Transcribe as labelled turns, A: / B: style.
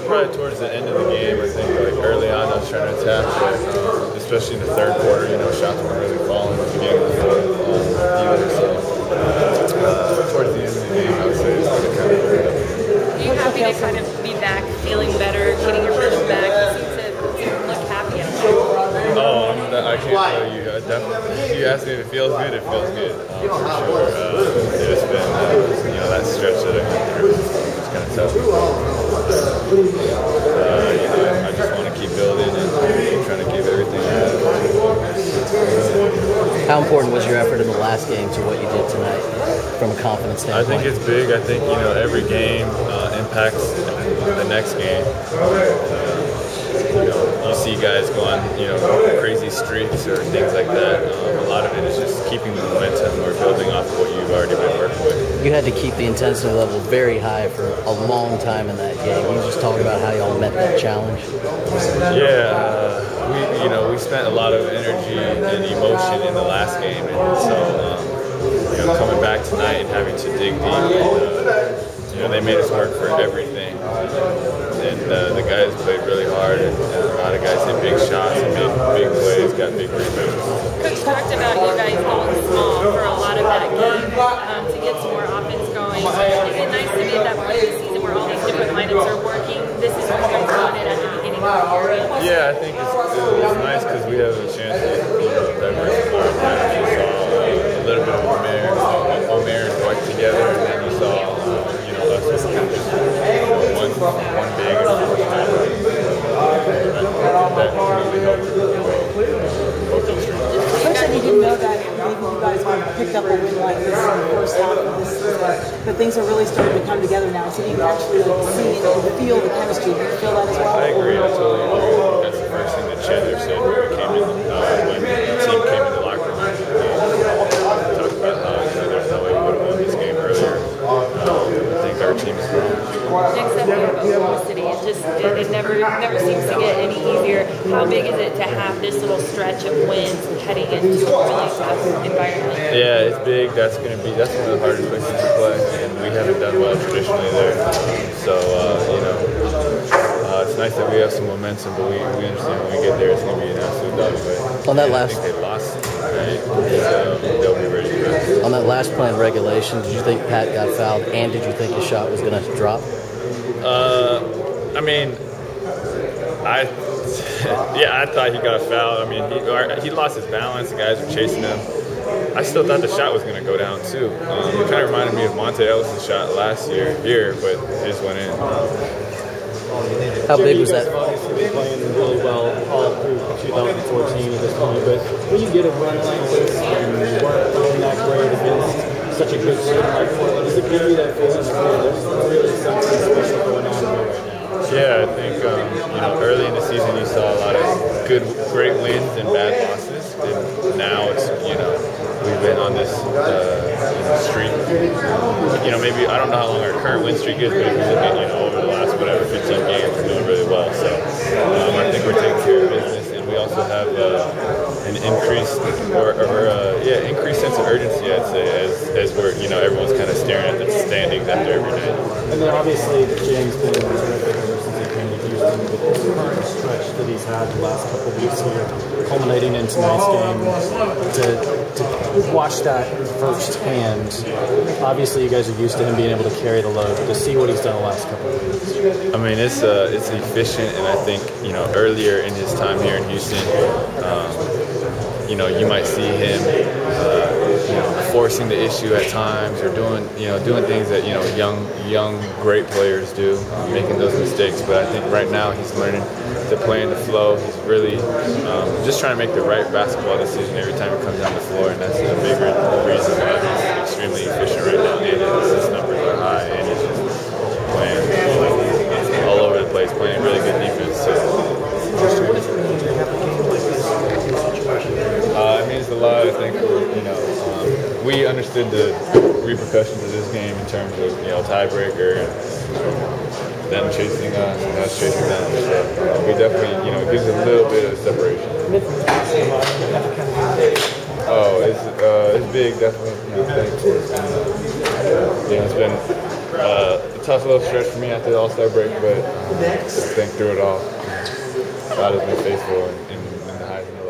A: Probably towards the end of the game. I think like early on I was trying to attack, but especially in the third quarter, shots weren't really falling at the beginning of the fourth either. So towards the end of the game, I would say it's going to kind of hurt up.
B: Are you happy to kind of be back, feeling better, getting your rhythm back? You seem to look happy out there.
A: Oh, I can't tell you. Definitely. If you ask me if it feels good, it feels good. For sure. It's been that stretch that I went through. It's kind of tough. I just want to keep building and keep trying to give everything I have.
C: How important was your effort in the last game to what you did tonight from a confidence standpoint?
A: I think it's big. I think every game impacts the next game. You see guys go on crazy streaks or things like that. A lot of it is just keeping the momentum or building off of what you've already been working with.
C: You had to keep the intensity level very high for a long time in that game. Can you just talk about how y'all met that challenge?
A: Yeah, we spent a lot of energy and emotion in the last game, and so coming back tonight and having to dig deep, they made us work for everything. And the guys played really hard, and a lot of guys hit big shots and made big plays, got big rebounds.
B: Coach talked about you guys going small for a lot of that game to get some more offense going. Is it nice to be at that point of the season where all these different lineups are working? This is what you guys wanted at the beginning of the year.
A: Yeah, I think it's nice because we have a chance to diversify. You saw a little bit of Omer and Dwight together, and then you saw us kind of just one big and that really helped both those streams.
D: Coach said he didn't know that maybe you guys would have picked up a win like this in the first half of this season, but things are really starting to come together now, so you can actually see and feel the chemistry. Do you feel that as well?
A: I agree. I totally agree. That's the first thing that Chandler said when the team came in the locker room. Talked about how there's no way we would have won this game earlier. I think our team is strong.
B: Next up, you have Oklahoma City. It never seems to get any easier. How big is it to have this little stretch of wins heading into a really tough environment?
A: Yeah, it's big. That's one of the hardest places to play, and we haven't done well traditionally there. So it's nice that we have some momentum, but we understand when we get there, it's going to be an absolute dogfight.
C: On that
A: I think they lost tonight, so they'll be ready for us.
C: On that last play in regulation, did you think Pat got fouled, and did you think his shot was going to drop?
A: I thought he got fouled. I mean, he lost his balance. The guys were chasing him. I still thought the shot was going to go down too. It kind of reminded me of Monte Ellis' shot last year here, but it just went in.
C: How big was that?
E: Obviously, been playing really well all through 2014 at this point, but when you get a run like this and you weren't playing that great against such a good team, does it give you that feeling that there's really something special going on here right now?
A: Yeah, I think early in the season you saw a lot of great wins and bad losses, and now it's we've been on this streak. Maybe I don't know how long our current win streak is, but if you look at over the last 15 games, we're doing really well. So I think we're taking care of business, and we also have an increased increased sense of urgency, I'd say, as we're everyone's kind of staring at the standings after every night.
E: And then obviously James been terrific ever since he came to Houston, but this current stretch that he's had the last couple of weeks here, culminating in tonight's game, to watch that firsthand. Obviously, you guys are used to him being able to carry the load. To see what he's done the last couple of weeks.
A: I mean, it's efficient, and I think earlier in his time here in Houston, you might see him forcing the issue at times, or doing things that young great players do, making those mistakes. But I think right now he's learning to play in the flow. He's really just trying to make the right basketball decision every time he comes down the floor, and that's a big reason why he's extremely efficient right now. And his assist numbers are high, and he's just playing all over the place, playing really good defense too. It means a lot. I think we understood the repercussions of this game in terms of tiebreaker and them chasing us and us chasing them. So we definitely it gives a little bit of separation. Oh, it's big, definitely. It's been a tough little stretch for me after the All-Star break, but I think through it all, God has been faithful in the highs and the lows.